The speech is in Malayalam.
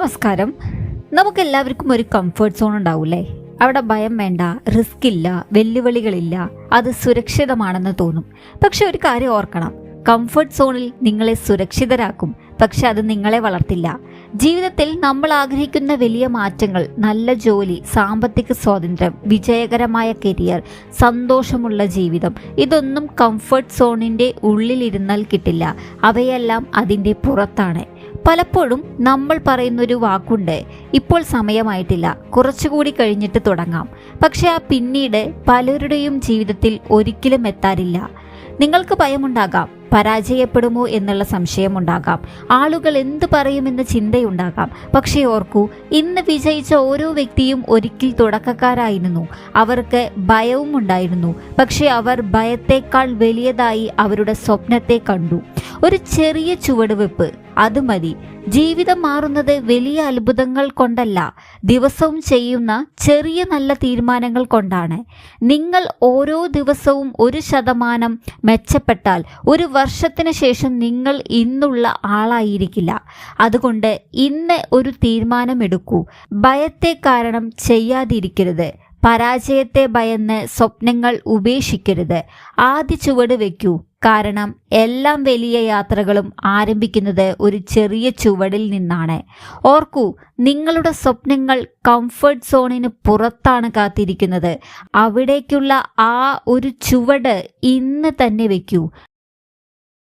നമസ്കാരം. നമുക്കെല്ലാവർക്കും ഒരു കംഫർട്ട് സോൺ ഉണ്ടാവൂലേ? അവിടെ ഭയം വേണ്ട, റിസ്ക് ഇല്ല, വെല്ലുവിളികളില്ല, അത് സുരക്ഷിതമാണെന്ന് തോന്നും. പക്ഷെ ഒരു കാര്യം ഓർക്കണം, കംഫർട്ട് സോണിൽ നിങ്ങളെ സുരക്ഷിതരാക്കും, പക്ഷെ അത് നിങ്ങളെ വളർത്തില്ല. ജീവിതത്തിൽ നമ്മൾ ആഗ്രഹിക്കുന്ന വലിയ മാറ്റങ്ങൾ, നല്ല ജോലി, സാമ്പത്തിക സ്വാതന്ത്ര്യം, വിജയകരമായ കരിയർ, സന്തോഷമുള്ള ജീവിതം, ഇതൊന്നും കംഫർട്ട് സോണിൻ്റെ ഉള്ളിലിരുന്നാൽ കിട്ടില്ല. അവയെല്ലാം അതിൻ്റെ പുറത്താണ്. പലപ്പോഴും നമ്മൾ പറയുന്നൊരു വാക്കുണ്ട്, ഇപ്പോൾ സമയമായിട്ടില്ല, കുറച്ചുകൂടി കഴിഞ്ഞിട്ട് തുടങ്ങാം. പക്ഷെ ആ പിന്നീട് പലരുടെയും ജീവിതത്തിൽ ഒരിക്കലും എത്താറില്ല. നിങ്ങൾക്ക് ഭയമുണ്ടാകാം, പരാജയപ്പെടുമോ എന്നുള്ള സംശയമുണ്ടാകാം, ആളുകൾ എന്തു പറയുമെന്ന ചിന്തയുണ്ടാകാം. പക്ഷേ ഓർക്കൂ, ഇന്ന് വിജയിച്ച ഓരോ വ്യക്തിയും ഒരിക്കൽ തുടക്കക്കാരായിരുന്നു. അവർക്ക് ഭയവും ഉണ്ടായിരുന്നു, പക്ഷേ അവർ ഭയത്തേക്കാൾ വലിയതായി അവരുടെ സ്വപ്നത്തെ കണ്ടു. ഒരു ചെറിയ ചുവടുവെപ്പ്, അത് മതി. ജീവിതം മാറുന്നത് വലിയ അത്ഭുതങ്ങൾ കൊണ്ടല്ല, ദിവസവും ചെയ്യുന്ന ചെറിയ നല്ല തീരുമാനങ്ങൾ കൊണ്ടാണ്. നിങ്ങൾ ഓരോ ദിവസവും 1% മെച്ചപ്പെട്ടാൽ 1 വർഷത്തിന് ശേഷം നിങ്ങൾ ഇന്നുള്ള ആളായിരിക്കില്ല. അതുകൊണ്ട് ഇന്ന് ഒരു തീരുമാനമെടുക്കൂ. ഭയത്തെ കാരണം ചെയ്യാതിരിക്കരുത്. പരാജയത്തെ ഭയന്ന് സ്വപ്നങ്ങൾ ഉപേക്ഷിക്കരുത്. ആദ്യ ചുവട് വയ്ക്കൂ. കാരണം എല്ലാ വലിയ യാത്രകളും ആരംഭിക്കുന്നത് ഒരു ചെറിയ ചുവടിൽ നിന്നാണ്. ഓർക്കൂ, നിങ്ങളുടെ സ്വപ്നങ്ങൾ കംഫർട്ട് സോണിന് പുറത്താണ് കാത്തിരിക്കുന്നത്. അവിടേക്കുള്ള ആ ഒരു ചുവട് ഇന്ന് തന്നെ വയ്ക്കൂ.